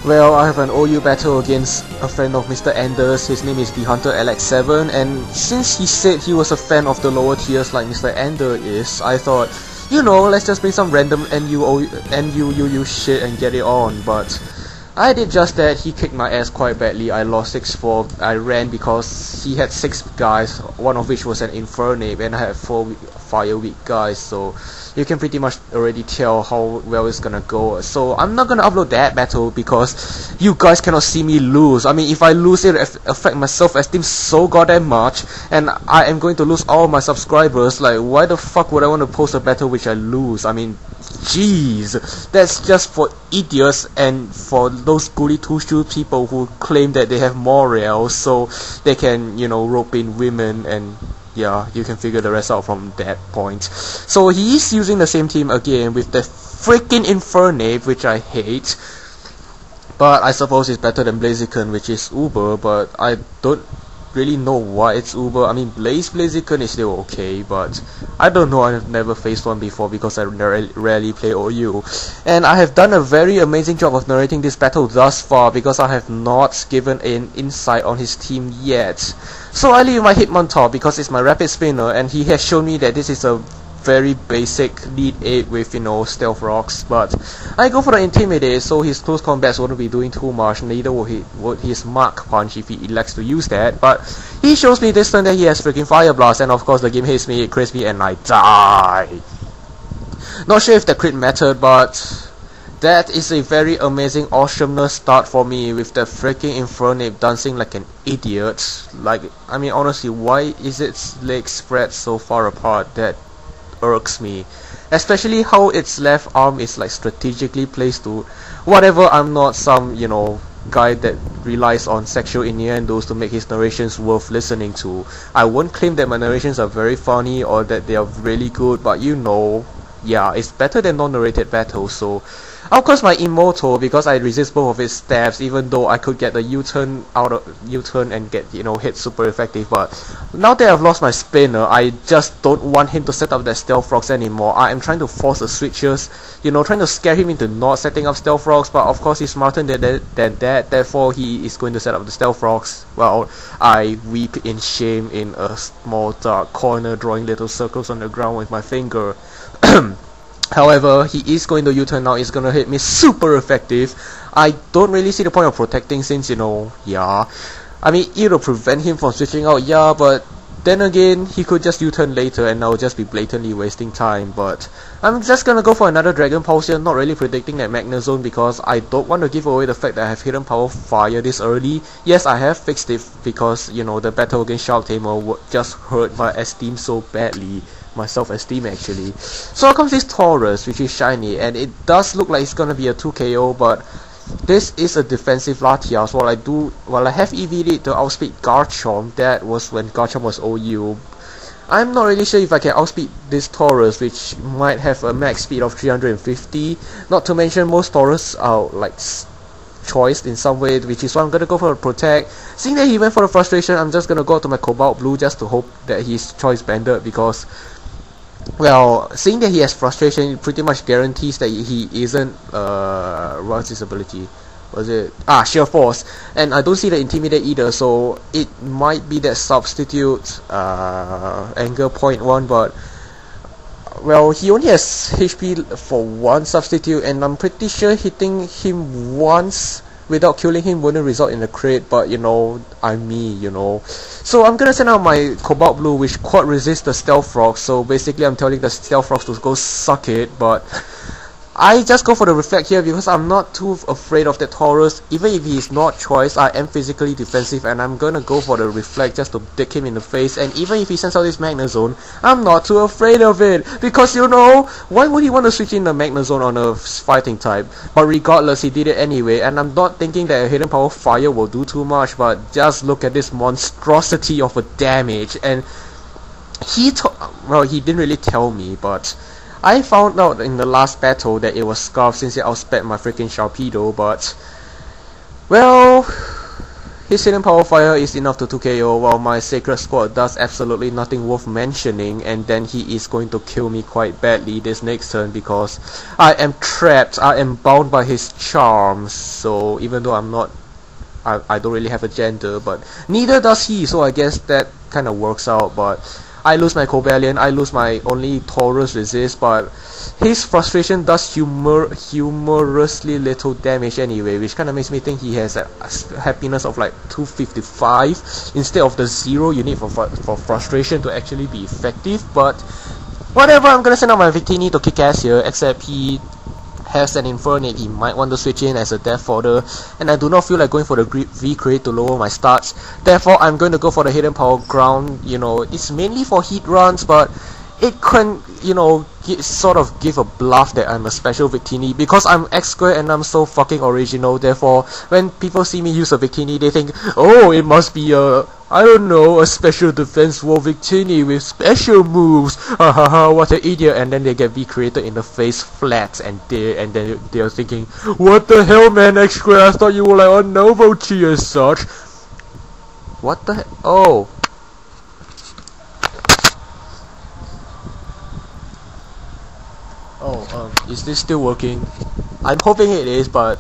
Well, I have an OU battle against a friend of Mr. Anders. His name is TheHunterAlex7, and since he said he was a fan of the lower tiers like Mr. Ender is, I thought, you know, let's just bring some random NU shit and get it on. But I did just that. He kicked my ass quite badly. I lost 6-4. I ran because he had 6 guys, one of which was an Infernape, and I had 4 fire weak guys, so you can pretty much already tell how well it's gonna go. So I'm not gonna upload that battle because you guys cannot see me lose. I mean, if I lose, it affect my self-esteem so goddamn much, and I am going to lose all my subscribers. Like, why the fuck would I want to post a battle which I lose? I mean, jeez, that's just for idiots and for those goody two-shoes people who claim that they have morale, so they can, you know, rope in women, and yeah, you can figure the rest out from that point. So he's using the same team again with the freaking Infernape, which I hate. But I suppose it's better than Blaziken, which is Uber, but I don't really know why it's Uber. I mean, Blaziken is still okay, but I don't know, I've never faced one before because I rarely play OU. And I have done a very amazing job of narrating this battle thus far because I have not given an insight on his team yet. So I leave my Hitmontop because it's my rapid spinner, and he has shown me that this is a very basic lead 8 with, you know, stealth rocks. But I go for the Intimidate, so his close combats won't be doing too much, neither would his Mark Punch if he elects to use that. But he shows me this turn that he has freaking Fire Blast, and of course the game hits me, it crits me, and I die. Not sure if the crit mattered, but that is a very amazing awesomeness start for me with the freaking Infernape dancing like an idiot. Like, I mean, honestly, why is its legs spread so far apart? That irks me, especially how its left arm is like strategically placed to whatever. I'm not some, you know, guy that relies on sexual innuendos to make his narrations worth listening to. I won't claim that my narrations are very funny or that they are really good, but you know, yeah, it's better than non-narrated battles. So of course my Immortal, because I resist both of his stabs, even though I could get the U-turn and get, you know, hit super effective. But now that I've lost my spinner, I just don't want him to set up that stealth rocks anymore. I am trying to force the switches, you know, trying to scare him into not setting up stealth rocks, but of course he's smarter than that, therefore he is going to set up the stealth rocks. Well, I weep in shame in a small dark corner, drawing little circles on the ground with my finger. However, he is going to U-turn now. It's gonna hit me super effective. I don't really see the point of protecting since, you know, yeah, I mean, it'll prevent him from switching out, yeah, but then again, he could just U-turn later and I'll just be blatantly wasting time. But I'm just gonna go for another Dragon Pulse here, not really predicting that Magnezone because I don't want to give away the fact that I have Hidden Power Fire this early. Yes, I have fixed it because, you know, the battle against Shark Tamer just hurt my esteem so badly. My self-esteem actually. So out comes this Taurus, which is shiny, and it does look like it's gonna be a 2KO, but this is a defensive Latias. While I have EV'd it to outspeed Garchomp, that was when Garchomp was OU. I'm not really sure if I can outspeed this Taurus, which might have a max speed of 350. Not to mention most Taurus are like choiced in some way, which is why I'm gonna go for a Protect. Seeing that he went for a Frustration, I'm just gonna go to my Cobalt Blue just to hope that he's choice banded, because, well, seeing that he has Frustration, it pretty much guarantees that he isn't, what's his ability? Was it? Sheer Force. And I don't see the Intimidate either, so it might be that substitute, Anger Point one, but, well, he only has HP for one substitute, and I'm pretty sure hitting him once without killing him wouldn't result in a crit, but you know, I'm me, you know. So I'm gonna send out my Cobalt Blue, which quad resists the Stealth Rock, so basically I'm telling the Stealth Rocks to go suck it, but I just go for the Reflect here because I'm not too afraid of that Taurus. Even if he's not choice, I am physically defensive, and I'm gonna go for the Reflect just to dick him in the face. And even if he sends out this Magnezone, I'm not too afraid of it, because, you know, why would he want to switch in the Magnezone on a fighting type? But regardless, he did it anyway, and I'm not thinking that a Hidden Power Fire will do too much, but just look at this monstrosity of a damage. And he didn't really tell me, but I found out in the last battle that it was Scarf since it outsped my freaking Sharpedo. But, well, his hidden power fire is enough to 2KO, while my sacred squad does absolutely nothing worth mentioning, and then he is going to kill me quite badly this next turn because I am trapped, I am bound by his charms. So even though I don't really have a gender, but neither does he, so I guess that kind of works out. But I lose my Cobalion, I lose my only Taurus resist, but his frustration does humorously little damage anyway, which kind of makes me think he has a happiness of like 255 instead of the 0 you need for frustration to actually be effective. But whatever, I'm gonna send out my Victini to kick ass here, except he has an Infernate he might want to switch in as a Death Fodder, and I do not feel like going for the V-Crit to lower my stats. Therefore, I'm going to go for the Hidden Power Ground. You know, it's mainly for heat runs, but it can, you know, sort of give a bluff that I'm a special Victini because I'm X squared and I'm so fucking original. Therefore, when people see me use a Victini, they think, oh, it must be a, I don't know, a special defense wall Victini with special moves. Hahaha, what an idiot. And then they get V-created in the face flat, and then they're thinking, what the hell, man, X squared, I thought you were like a noble tier as such. What the hell? Oh. Is this still working? I'm hoping it is, but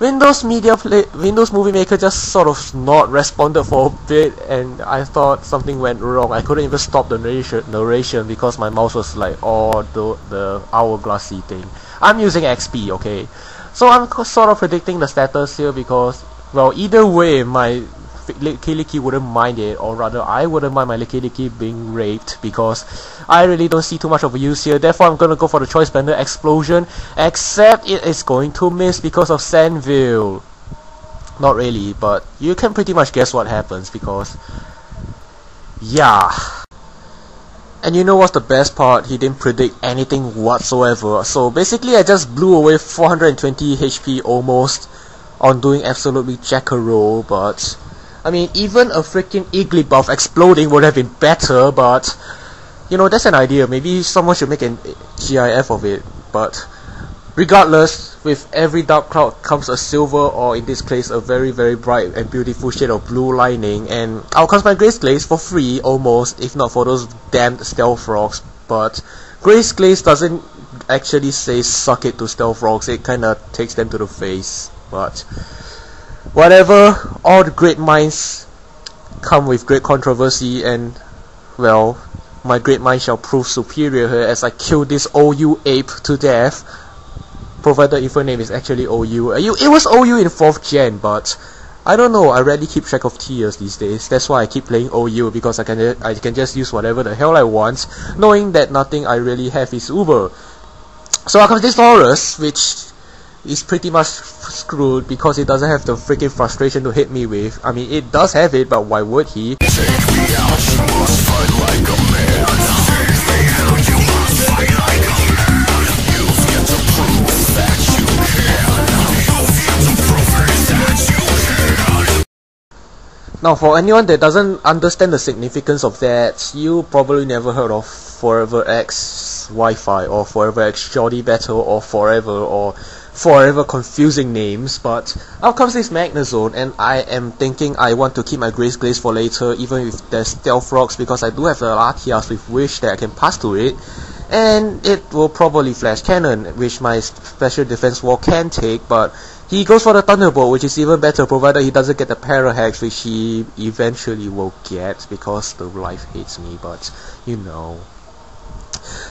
Windows Movie Maker just sort of not responded for a bit, and I thought something went wrong. I couldn't even stop the narration because my mouse was like all the hourglassy thing. I'm using XP, okay? So I'm sort of predicting the status here because, well, either way, my Licky wouldn't mind it, or rather I wouldn't mind my Licky being raped because I really don't see too much of a use here. Therefore, I'm gonna go for the Choice Bender Explosion, except it is going to miss because of Sandville. Not really, but you can pretty much guess what happens because, yeah. And you know what's the best part? He didn't predict anything whatsoever. So basically, I just blew away 420 HP almost on doing absolutely jack-a-roll, but I mean, even a freaking Igglybuff exploding would have been better, but you know, that's an idea. Maybe someone should make an GIF of it. But regardless, with every dark cloud comes a silver, or in this case a very very bright and beautiful shade of blue lining, and out comes my Grace Glaze for free almost, if not for those damned Stealth Rocks. But Grace Glaze doesn't actually say suck it to Stealth Rocks, it kinda takes them to the face. But whatever, all the great minds come with great controversy, and well, my great mind shall prove superior here as I kill this OU ape to death, provided if her name is actually OU. It was OU in 4th gen, but I don't know, I rarely keep track of tiers these days. That's why I keep playing OU, because I can just use whatever the hell I want, knowing that nothing I really have is Uber. So out comes this Taurus, which is pretty much screwed because it doesn't have the freaking frustration to hit me with. I mean, it does have it, but why would he? Take me out, you must fight like a man. Take me out, you must fight like a man. You've yet to prove that you can. You've yet to prove that you can. Now, for anyone that doesn't understand the significance of that, you probably never heard of Forever X Wi-Fi, or Forever X Shoddy Battle, or forever confusing names. But out comes this Magnezone, and I am thinking I want to keep my Grace Glaze for later, even if there's Stealth Rocks, because I do have the Latias with Wish that I can pass to it, and it will probably Flash Cannon, which my special defense wall can take. But he goes for the Thunderbolt, which is even better, provided he doesn't get the Parahex, which he eventually will get, because the life hates me, but you know.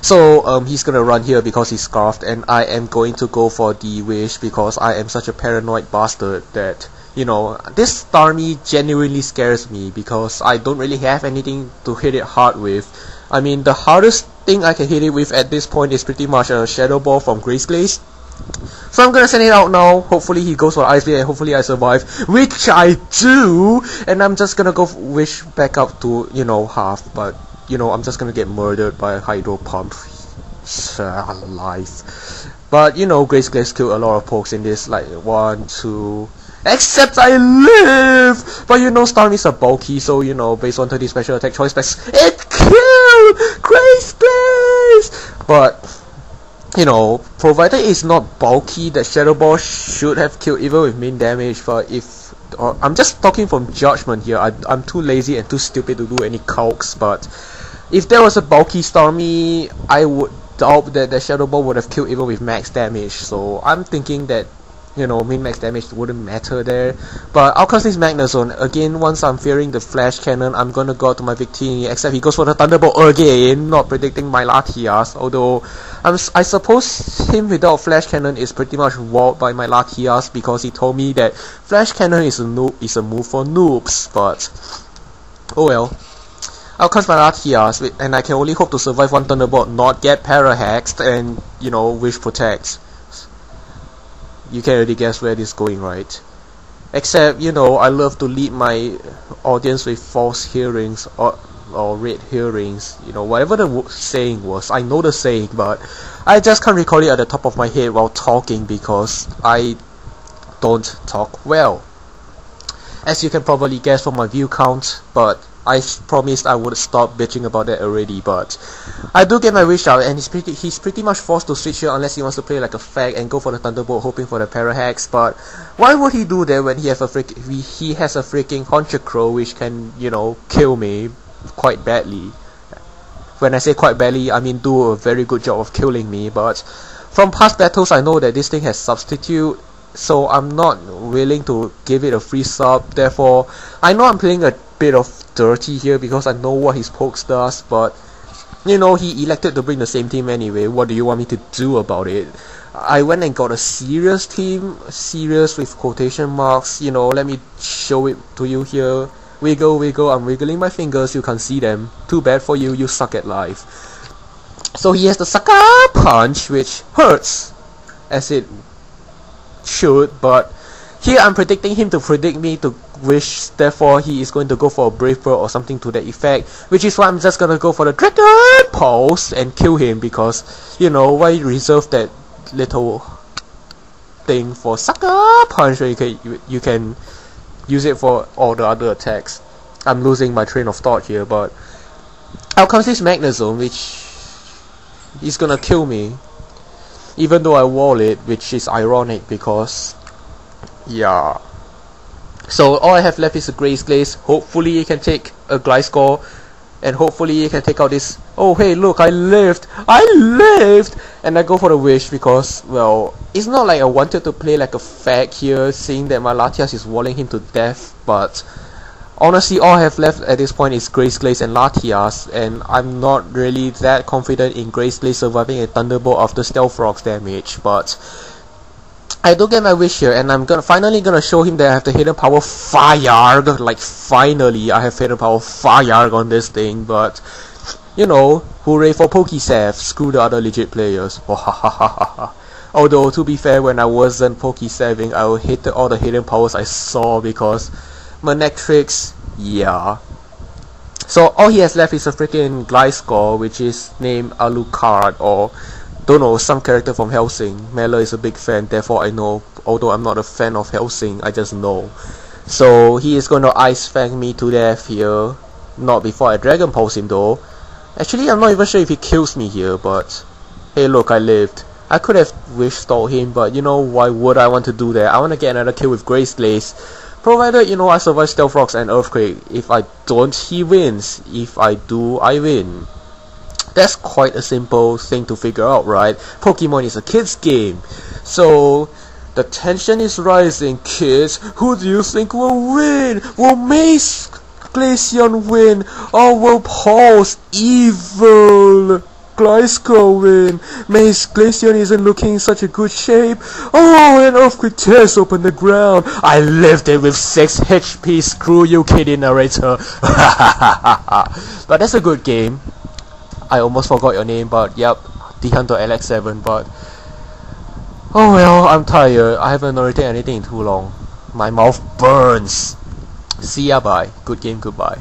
So he's gonna run here because he's Scarfed, and I am going to go for the Wish because I am such a paranoid bastard that, you know, this Starmie genuinely scares me because I don't really have anything to hit it hard with. I mean, the hardest thing I can hit it with at this point is pretty much a Shadow Ball from Grace Glaze. So I'm gonna send it out now. Hopefully he goes for Ice Blade, and hopefully I survive, which I do, and I'm just gonna go Wish back up to, you know, half, but you know, I'm just gonna get murdered by a Hydro Pump. Life. But you know, Grace Glaze killed a lot of pokes in this, like 1, 2. Except I live! But you know, Starmie's are bulky, so you know, based on 30 special attack choice specs, it killed Grace Glaze! But you know, provided it's not bulky, that Shadow Ball should have killed even with min damage. But if or I'm just talking from judgment here. I'm too lazy and too stupid to do any calcs, but if there was a bulky Stormy, I would doubt that the Shadow Ball would have killed even with max damage. So I'm thinking that, you know, min-max damage wouldn't matter there. But out comes this Magnezone. Again, once I'm fearing the Flash Cannon, I'm gonna go to my Victini, except he goes for the Thunderbolt again, not predicting my Latias, although I suppose him without Flash Cannon is pretty much walled by my Latias, because he told me that Flash Cannon is a move for noobs, but oh well. Out comes my Latias, and I can only hope to survive one Thunderbolt, not get Parahexed, and, you know, Wish Protect. You can't really guess where this is going, right? Except, you know, I love to lead my audience with false hearings or red hearings, you know, whatever the saying was. I know the saying, but I just can't recall it at the top of my head while talking, because I don't talk well, as you can probably guess from my view count. But I promised I would stop bitching about that already, but I do get my wish out, and he's pretty much forced to switch here unless he wants to play like a fag and go for the Thunderbolt hoping for the Parahex. But why would he do that when he has a freaking Honchakrow which can, you know, kill me quite badly? When I say quite badly, I mean do a very good job of killing me. But from past battles, I know that this thing has substitute, so I'm not willing to give it a free sub. Therefore, I know I'm playing a bit of dirty here because I know what his pokes does, but you know, he elected to bring the same team anyway. What do you want me to do about it? I went and got a serious team, serious with quotation marks, you know. Let me show it to you here. Wiggle, wiggle, I'm wiggling my fingers, you can't see them. Too bad for you, you suck at life. So he has the Sucker Punch, which hurts, as it should, but here I'm predicting him to predict me to wish, therefore he is going to go for a Brave Bird or something to that effect, which is why I'm just gonna go for the Dragon Pulse and kill him, because, you know, why reserve that little thing for Sucker Punch when you can use it for all the other attacks. I'm losing my train of thought here, but out comes this Magnezone, which is gonna kill me, even though I wall it, which is ironic because, yeah. So all I have left is a Grace Glaze. Hopefully he can take a Gliscor, and hopefully he can take out this. Oh hey, look, I lived! And I go for the Wish because, well, it's not like I wanted to play like a fag here, seeing that my Latias is walling him to death, but honestly all I have left at this point is Grace Glaze and Latias, and I'm not really that confident in Grace Glaze surviving a Thunderbolt after Stealth Rock's damage. But I do get my wish here, and I'm finally gonna show him that I have the Hidden Power Fire. Like, finally I have Hidden Power Fire on this thing. But, you know, hooray for Pokesave, screw the other legit players. Although, to be fair, when I wasn't Pokesaving, I hated all the hidden powers I saw, because Manectrix, yeah. So all he has left is a freaking Gliscor, which is named Alucard, or don't know, some character from Hellsing. Mela is a big fan, therefore I know, although I'm not a fan of Hellsing, I just know. So he is gonna Ice Fang me to death here. Not before I Dragon Pulse him though. Actually, I'm not even sure if he kills me here, but hey look, I lived. I could have Wish Stalled him, but you know, why would I want to do that? I want to get another kill with Grace Glaze, provided, you know, I survive Stealth Rocks and Earthquake. If I don't, he wins. If I do, I win. That's quite a simple thing to figure out, right? Pokemon is a kid's game. So the tension is rising, kids. Who do you think will win? Will Mace Glaceon win? Or will Pulse Evil Gliscor win? Mace Glaceon isn't looking in such a good shape. Oh, an Earthquake tears open the ground. I lived it with 6 HP. Screw you, kiddie narrator. But that's a good game. I almost forgot your name, but yep, TheHunterAlex7. But oh well, I'm tired. I haven't narrated anything in too long. My mouth burns. See ya, bye. Good game, goodbye.